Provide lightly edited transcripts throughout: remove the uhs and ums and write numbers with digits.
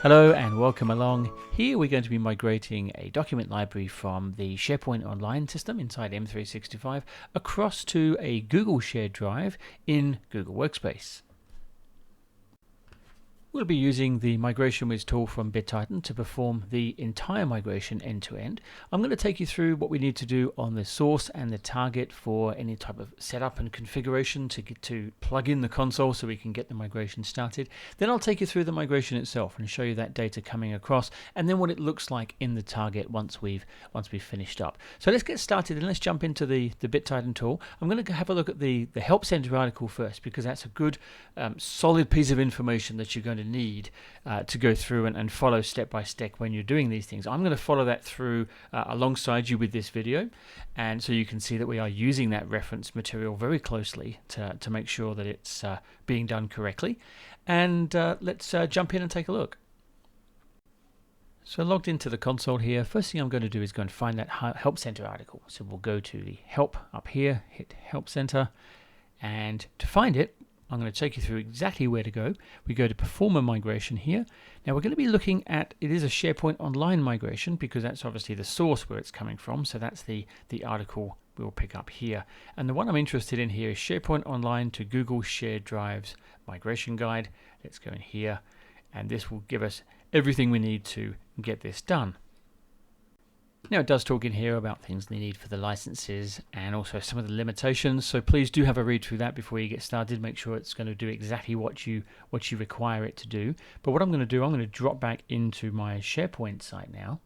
Hello and welcome along. Here we're going to be migrating a document library from the SharePoint Online system inside M365 across to a Google shared drive in Google Workspace. We'll be using the MigrationWiz tool from BitTitan to perform the entire migration end-to-end. I'm going to take you through what we need to do on the source and the target for any type of setup and configuration to plug in the console so we can get the migration started. Then I'll take you through the migration itself and show you that data coming across, and then what it looks like in the target once we've finished up. So let's get started and let's jump into the BitTitan tool. I'm going to have a look at the Help Center article first, because that's a good solid piece of information that you're going to need to go through and follow step by step when you're doing these things. I'm going to follow that through alongside you with this video, and so you can see that we are using that reference material very closely to make sure that it's being done correctly. And let's jump in and take a look. So logged into the console here, first thing I'm going to do is go and find that Help Center article. So we'll go to the Help up here, hit Help Center, and to find it, I'm going to take you through exactly where to go. We go to Perform a Migration here. Now we're going to be looking at, it is a SharePoint Online migration because that's obviously the source where it's coming from. So that's the article we'll pick up here. And the one I'm interested in here is SharePoint Online to Google Shared Drives Migration Guide. Let's go in here, and this will give us everything we need to get this done. Now it does talk in here about things they need for the licenses and also some of the limitations, so please do have a read through that before you get started. Make sure it's going to do exactly what you require it to do. But what I'm going to do, I'm going to drop back into my SharePoint site now,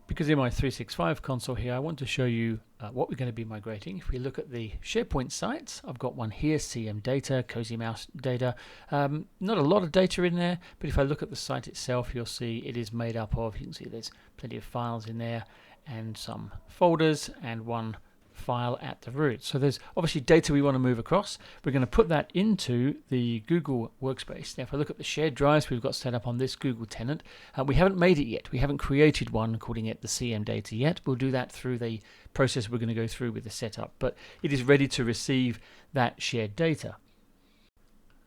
because in my 365 console here I want to show you what we're going to be migrating. If we look at the SharePoint sites, I've got one here, CM data, Cozy Mouse data. Not a lot of data in there, but if I look at the site itself, you'll see it is made up of, you can see there's plenty of files in there and some folders and one file at the root. So there's obviously data we want to move across. We're going to put that into the Google Workspace. Now if I look at the shared drives we've got set up on this Google tenant, we haven't made it yet. We haven't created one calling it the CM data yet. We'll do that through the process we're going to go through with the setup, but it is ready to receive that shared data.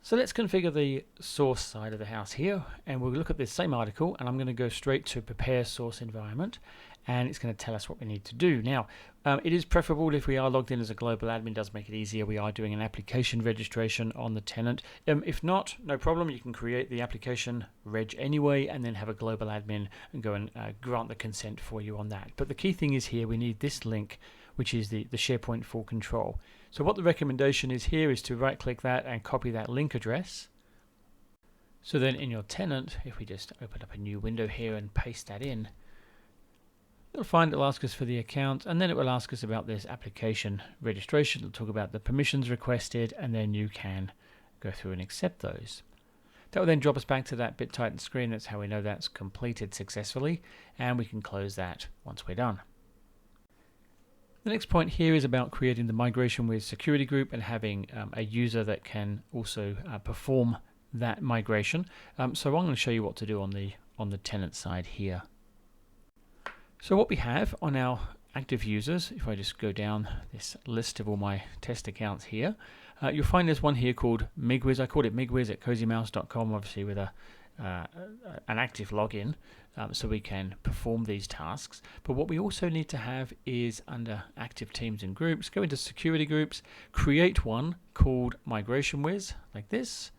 So let's configure the source side of the house here, and we'll look at this same article, and I'm going to go straight to prepare source environment, and it's going to tell us what we need to do. Now, it is preferable if we are logged in as a global admin, does make it easier. We are doing an application registration on the tenant. If not, no problem. You can create the application reg anyway, and then have a global admin and go and grant the consent for you on that. But the key thing is here, we need this link, which is the SharePoint full control. So what the recommendation is here is to right click that and copy that link address. So then in your tenant, if we just open up a new window here and paste that in, you'll find it'll ask us for the account, and then it will ask us about this application registration. It'll talk about the permissions requested, and then you can go through and accept those. That will then drop us back to that BitTitan screen. That's how we know that's completed successfully, and we can close that once we're done. The next point here is about creating the MigrationWiz security group and having a user that can also perform that migration. So I'm going to show you what to do on the tenant side here. So what we have on our active users, if I just go down this list of all my test accounts here, you'll find there's one here called MigrationWiz. I called it MigrationWiz at cozymouse.com, obviously with an active login, so we can perform these tasks. But what we also need to have is under active teams and groups, go into security groups, create one called MigrationWiz like this,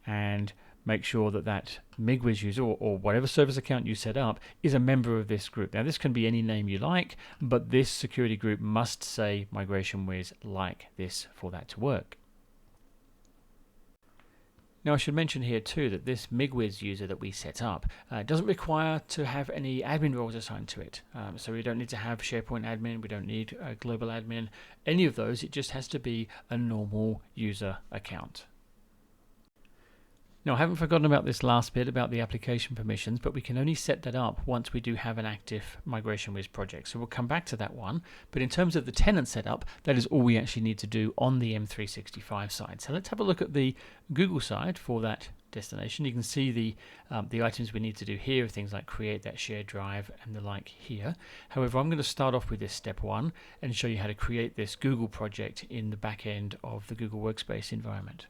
and make sure that that MigrationWiz user or whatever service account you set up is a member of this group. Now this can be any name you like, but this security group must say MigrationWiz like this for that to work. Now I should mention here too that this MigrationWiz user that we set up doesn't require to have any admin roles assigned to it. So we don't need to have SharePoint admin, we don't need a global admin, any of those. It just has to be a normal user account. Now I haven't forgotten about this last bit about the application permissions, but we can only set that up once we do have an active MigrationWiz project. So we'll come back to that one, but in terms of the tenant setup, that is all we actually need to do on the M365 side. So let's have a look at the Google side for that destination. You can see the items we need to do here, things like create that shared drive and the like here. However, I'm going to start off with this step one and show you how to create this Google project in the back end of the Google Workspace environment.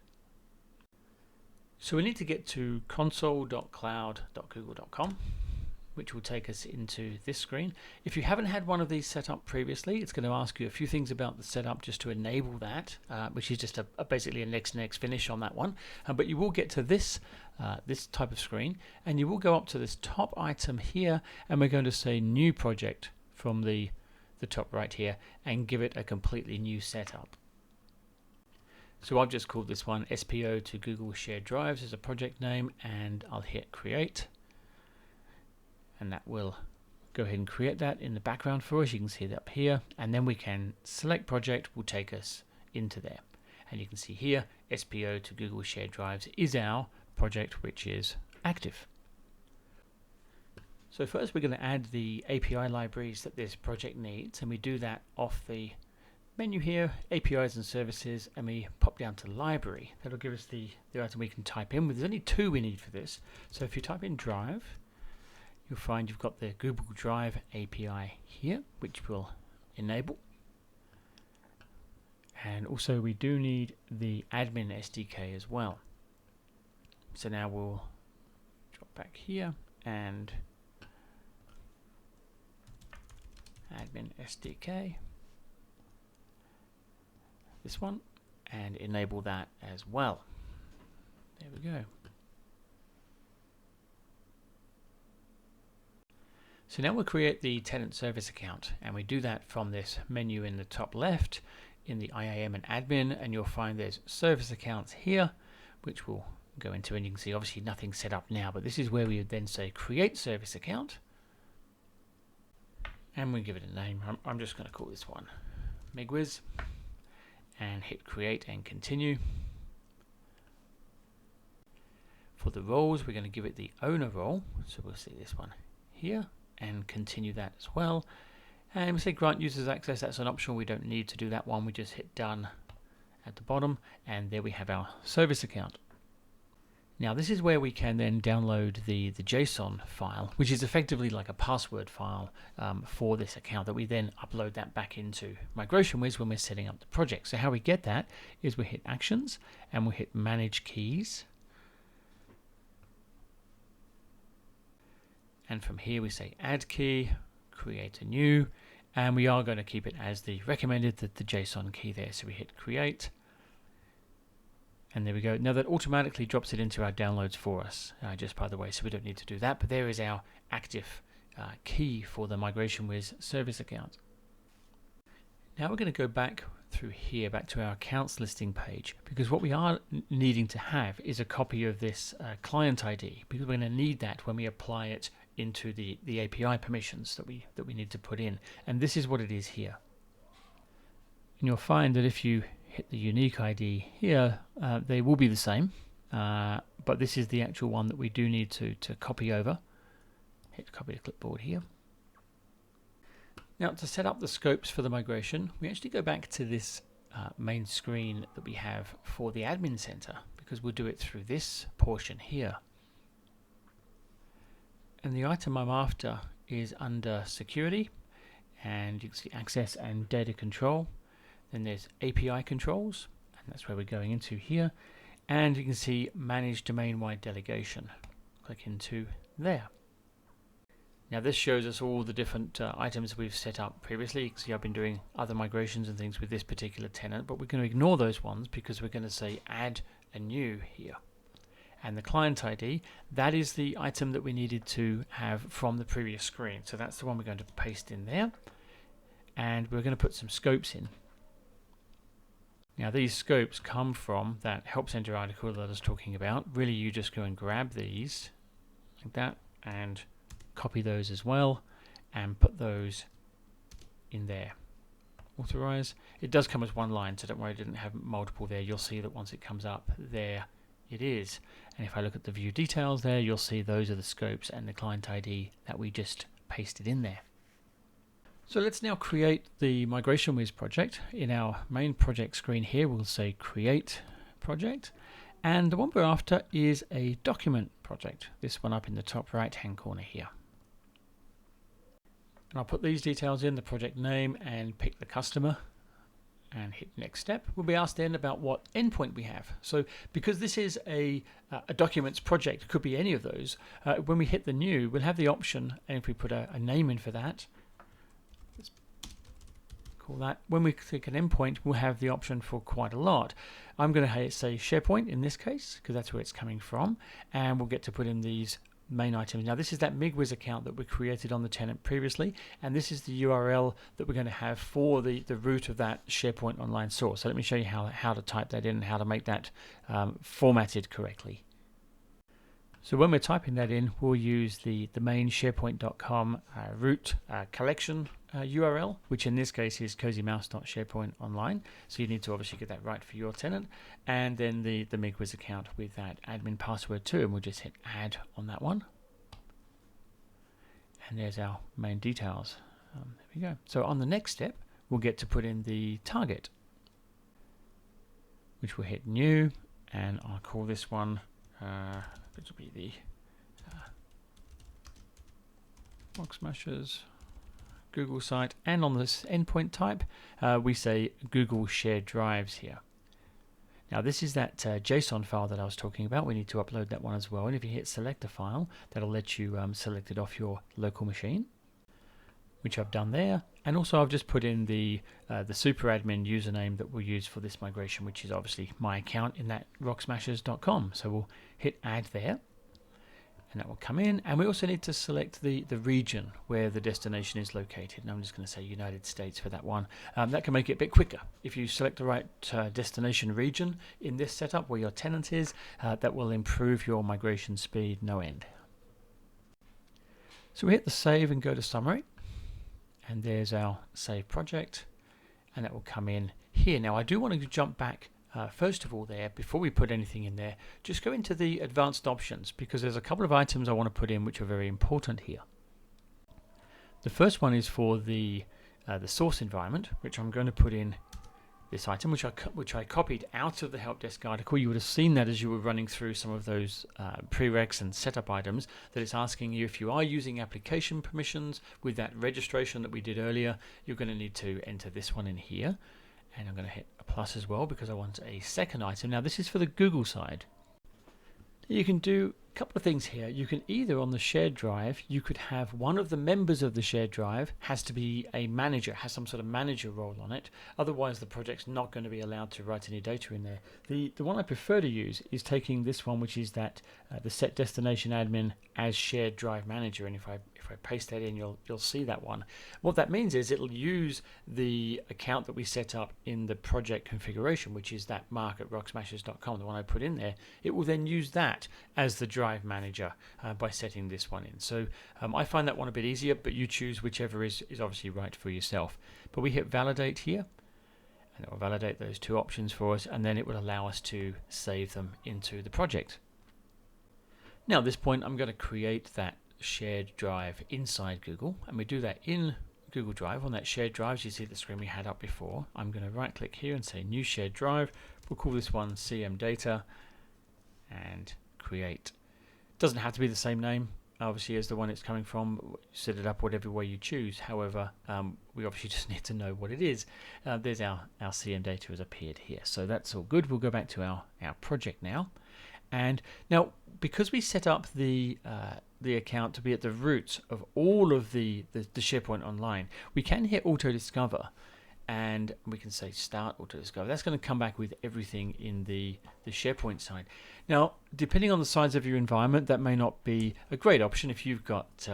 So we need to get to console.cloud.google.com, which will take us into this screen. If you haven't had one of these set up previously, it's going to ask you a few things about the setup just to enable that, which is just basically a next finish on that one. But you will get to this this type of screen, and you will go up to this top item here, and we're going to say new project from the top right here and give it a completely new setup. So I've just called this one SPO to Google Shared Drives as a project name, and I'll hit create, and that will go ahead and create that in the background for us. You can see it up here, and then we can select project, will take us into there, and you can see here SPO to Google Shared Drives is our project which is active. So first we're going to add the API libraries that this project needs, and we do that off the menu here, APIs and services, and we pop down to library. That'll give us the item we can type in. There's only two we need for this. So if you type in drive, you'll find you've got the Google Drive API here, which will enable. And also we do need the admin SDK as well. So now we'll drop back here and admin SDK, this one, and enable that as well. There we go. So now we'll create the tenant service account, and we do that from this menu in the top left in the IAM and admin, and you'll find there's service accounts here, which we'll go into, and you can see obviously nothing's set up now, but this is where we would then say create service account, and we give it a name. I'm just going to call this one MigrationWiz, and hit create and continue. For the roles, we're going to give it the owner role, so we'll see this one here and continue that as well. And we say grant users access, that's an optional, we don't need to do that one, we just hit done at the bottom, and there we have our service account. Now this is where we can then download the JSON file, which is effectively like a password file for this account that we then upload that back into MigrationWiz when we're setting up the project. So how we get that is we hit actions and we hit manage keys. And from here we say add key, create a new, and we are going to keep it as the recommended, the JSON key there. So we hit create. And there we go. Now that automatically drops it into our downloads for us, just by the way, so we don't need to do that. But there is our active key for the MigrationWiz service account. Now we're going to go back through here, back to our accounts listing page, because what we are needing to have is a copy of this client ID, because we're going to need that when we apply it into the API permissions that we need to put in. And this is what it is here. And you'll find that if you hit the unique ID here, they will be the same, but this is the actual one that we do need to copy over. Hit copy to clipboard here. Now to set up the scopes for the migration, we actually go back to this main screen that we have for the admin center, because we'll do it through this portion here. And the item I'm after is under security, and you can see access and data control. Then there's API controls, and that's where we're going into here. And you can see manage domain-wide delegation. Click into there. Now this shows us all the different items we've set up previously. You can see I've been doing other migrations and things with this particular tenant, but we're going to ignore those ones because we're going to say add a new here. And the client ID, that is the item that we needed to have from the previous screen. So that's the one we're going to paste in there. And we're going to put some scopes in. Now these scopes come from that Help Center article that I was talking about. Really, you just go and grab these like that and copy those as well and put those in there. Authorize. It does come as one line, so don't worry, I didn't have multiple there. You'll see that once it comes up, there it is. And if I look at the view details there, you'll see those are the scopes and the client ID that we just pasted in there. So let's now create the MigrationWiz project. In our main project screen here, we'll say create project. And the one we're after is a document project. This one up in the top right hand corner here. And I'll put these details in, the project name, and pick the customer. and hit next step, we'll be asked then about what endpoint we have. So because this is a documents project, it could be any of those, when we hit the new, we'll have the option, and if we put a name in for that, let's call that, when we click an endpoint, we'll have the option for quite a lot. I'm going to say SharePoint in this case, because that's where it's coming from, and we'll get to put in these main items. Now this is that MigrationWiz account that we created on the tenant previously, and this is the URL that we're going to have for the root of that SharePoint Online source. So let me show you how to type that in and how to make that formatted correctly. So when we're typing that in, we'll use the main SharePoint.com root collection URL, which in this case is cozymouse.sharepointonline. So you need to obviously get that right for your tenant, and then the MigrationWiz account with that admin password too, and we'll just hit add on that one. And there's our main details. There we go. So on the next step, we'll get to put in the target, which we'll hit new, and I'll call this one which will be the Rock Smashers Google site, and on this endpoint type we say Google shared drives here. Now this is that JSON file that I was talking about. We need to upload that one as well, and if you hit select a file, that'll let you select it off your local machine, which I've done there. And also I've just put in the super admin username that we'll use for this migration, which is obviously my account in that rocksmashers.com. So we'll hit add there, and that will come in. And we also need to select the region where the destination is located. And I'm just going to say United States for that one. That can make it a bit quicker. If you select the right destination region in this setup where your tenant is, that will improve your migration speed no end. So we hit the save and go to summary. And there's our save project, and that will come in here. Now I do want to jump back first of all there, before we put anything in there, just go into the advanced options, because there's a couple of items I want to put in which are very important here. The first one is for the source environment, which I'm going to put in this item, which I copied out of the help desk article. You would have seen that as you were running through some of those prereqs and setup items, that it's asking you if you are using application permissions with that registration that we did earlier, you're going to need to enter this one in here. And I'm going to hit a plus as well because I want a second item. Now this is for the Google side. You can do a couple of things here. You can either, on the shared drive, you could have one of the members of the shared drive has to be a manager, has some sort of manager role on it. Otherwise the project's not going to be allowed to write any data in there. The one I prefer to use is taking this one, which is that the set destination admin as shared drive manager, and if I paste that in, you'll see that one. What that means is it'll use the account that we set up in the project configuration, which is that mark at rocksmashers.com, the one I put in there. It will then use that as the drive manager by setting this one in. So I find that one a bit easier, but you choose whichever is obviously right for yourself. But we hit validate here, and it will validate those two options for us, and then it will allow us to save them into the project. Now at this point I'm going to create that shared drive inside Google, and we do that in Google Drive on that shared drive. As you see the screen we had up before, I'm going to right click here and say new shared drive. We'll call this one CM data and create. Doesn't have to be the same name obviously as the one it's coming from. Set it up whatever way you choose. However, we obviously just need to know what it is. There's our CM data has appeared here, so that's all good. We'll go back to our project now. And now, because we set up the account to be at the root of all of the SharePoint Online, we can hit Auto Discover, and we can say Start Auto Discover. That's going to come back with everything in the SharePoint side. Now, depending on the size of your environment, that may not be a great option. If you've got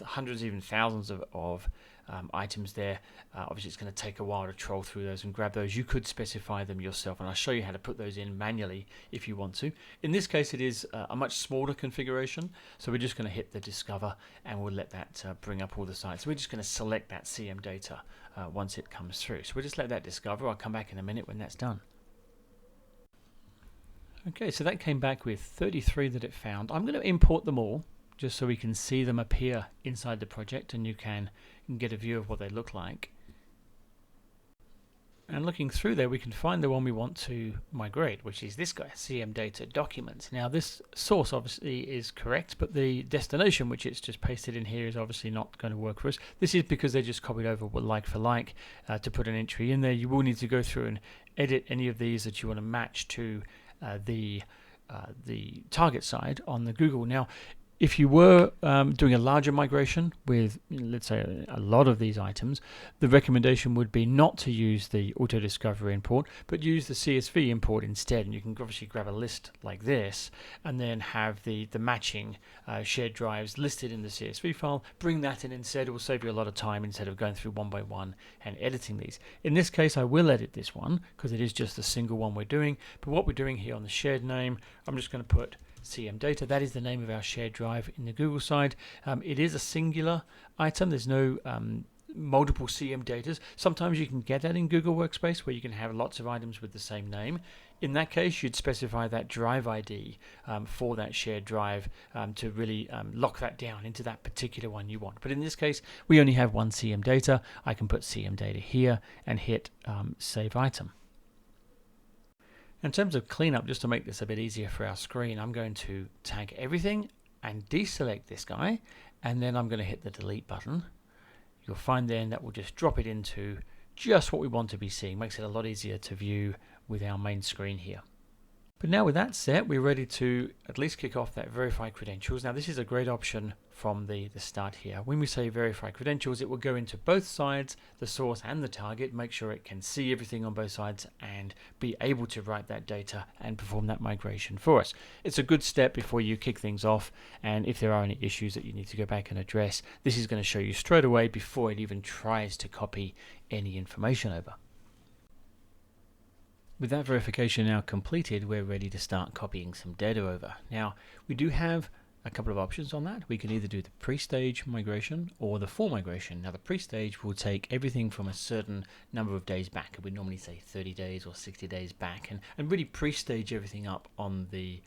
hundreds, even thousands of items there, obviously it's going to take a while to troll through those and grab those. You could specify them yourself, and I'll show you how to put those in manually if you want to. In this case it is a much smaller configuration, so we're just going to hit the discover, and we'll let that bring up all the sites. So we're just going to select that CM data once it comes through. So we'll just let that discover. I'll come back in a minute when that's done. Okay, so that came back with 33 that it found. I'm going to import them all just so we can see them appear inside the project, and you can get a view of what they look like. And looking through there, we can find the one we want to migrate, which is this guy, CM Data Documents. Now this source obviously is correct, but the destination, which it's just pasted in here, is obviously not going to work for us. This is because they just copied over like for like to put an entry in there. You will need to go through and edit any of these that you want to match to the target side on the Google. Now, if you were doing a larger migration with, let's say, a lot of these items, the recommendation would be not to use the auto discovery import, but use the CSV import instead. And you can obviously grab a list like this and then have the matching shared drives listed in the CSV file. Bring that in instead. It will save you a lot of time instead of going through one by one and editing these. In this case, I will edit this one because it is just the single one we're doing. But what we're doing here on the shared name, I'm just going to put CM Data. That is the name of our shared drive in the Google side. It is a singular item. There's no multiple CM Datas. Sometimes you can get that in Google Workspace where you can have lots of items with the same name. In that case, you'd specify that drive ID for that shared drive to really lock that down into that particular one you want. But in this case, we only have one CM Data. I can put CM Data here and hit Save Item. In terms of cleanup, just to make this a bit easier for our screen, I'm going to tag everything and deselect this guy, and then I'm going to hit the delete button. You'll find then that will just drop it into just what we want to be seeing. Makes it a lot easier to view with our main screen here. But now with that set, we're ready to at least kick off that verify credentials. Now this is a great option from the start here. When we say verify credentials, it will go into both sides, the source and the target, make sure it can see everything on both sides and be able to write that data and perform that migration for us. It's a good step before you kick things off, and if there are any issues that you need to go back and address, this is going to show you straight away before it even tries to copy any information over. With that verification now completed, we're ready to start copying some data over. Now, we do have a couple of options on that. We can either do the pre-stage migration or the full migration. Now, the pre-stage will take everything from a certain number of days back. We normally say 30 days or 60 days back, and really pre-stage everything up on the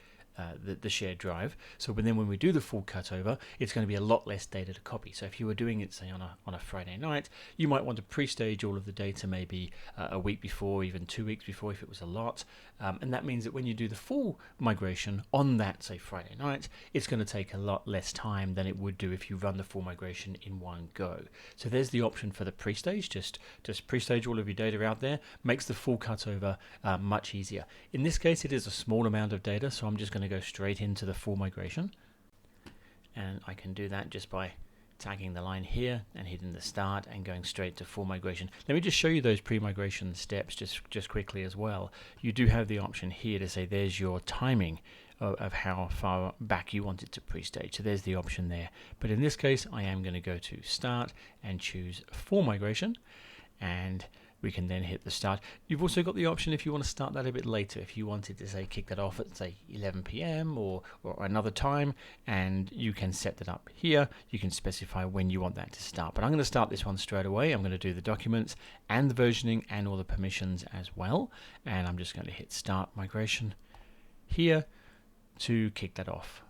shared drive. So then when we do the full cutover, it's going to be a lot less data to copy. So if you were doing it, say, on a Friday night, you might want to pre-stage all of the data maybe a week before, even 2 weeks before if it was a lot. And that means that when you do the full migration on that, say, Friday night, it's going to take a lot less time than it would do if you run the full migration in one go. So there's the option for the pre-stage. Just pre-stage all of your data out there. Makes the full cutover much easier. In this case, it is a small amount of data, so I'm just going to go straight into the full migration, and I can do that just by tagging the line here and hitting the start and going straight to full migration. Let me just show you those pre-migration steps just quickly as well. You do have the option here to say there's your timing of how far back you want it to pre-stage. So there's the option there. But in this case, I am going to go to start and choose full migration, and we can then hit the start. You've also got the option if you want to start that a bit later, if you wanted to say kick that off at say 11 p.m. or another time, and you can set that up here. You can specify when you want that to start. But I'm going to start this one straight away. I'm going to do the documents and the versioning and all the permissions as well. And I'm just going to hit start migration here to kick that off.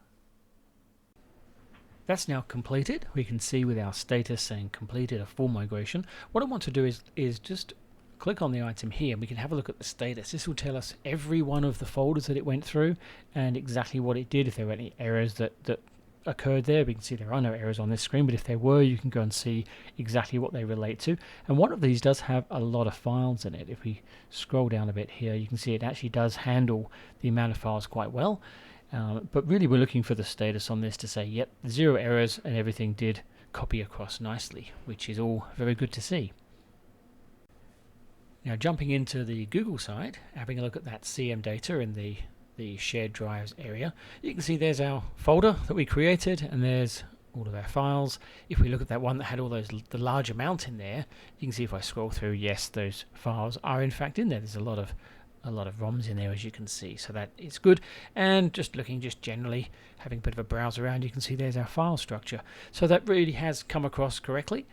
That's now completed. We can see with our status saying completed a full migration. What I want to do is just click on the item here and we can have a look at the status. This will tell us every one of the folders that it went through and exactly what it did, if there were any errors that occurred there. We can see there are no errors on this screen, but if there were, you can go and see exactly what they relate to. And one of these does have a lot of files in it. If we scroll down a bit here, you can see it actually does handle the amount of files quite well. But really we're looking for the status on this to say, yep, 0 errors and everything did copy across nicely, which is all very good to see. Now jumping into the Google side, having a look at that CM data in the shared drives area, you can see there's our folder that we created and there's all of our files. If we look at that one that had all the large amount in there, you can see if I scroll through, yes, those files are in fact in there. There's a lot of ROMs in there, as you can see, so that is good. And just looking generally, having a bit of a browse around, you can see there's our file structure. So that really has come across correctly.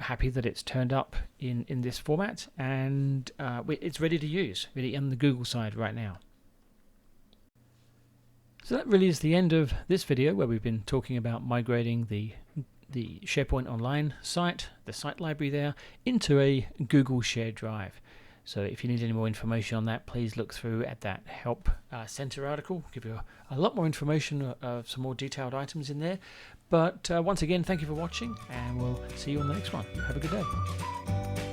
Happy that it's turned up in this format, and it's ready to use really on the Google side right now. So that really is the end of this video, where we've been talking about migrating the SharePoint Online site, the site library there, into a Google shared drive. So if you need any more information on that, please look through at that Help Center article. Give you a lot more information, some more detailed items in there. But once again, thank you for watching, and we'll see you on the next one. Have a good day.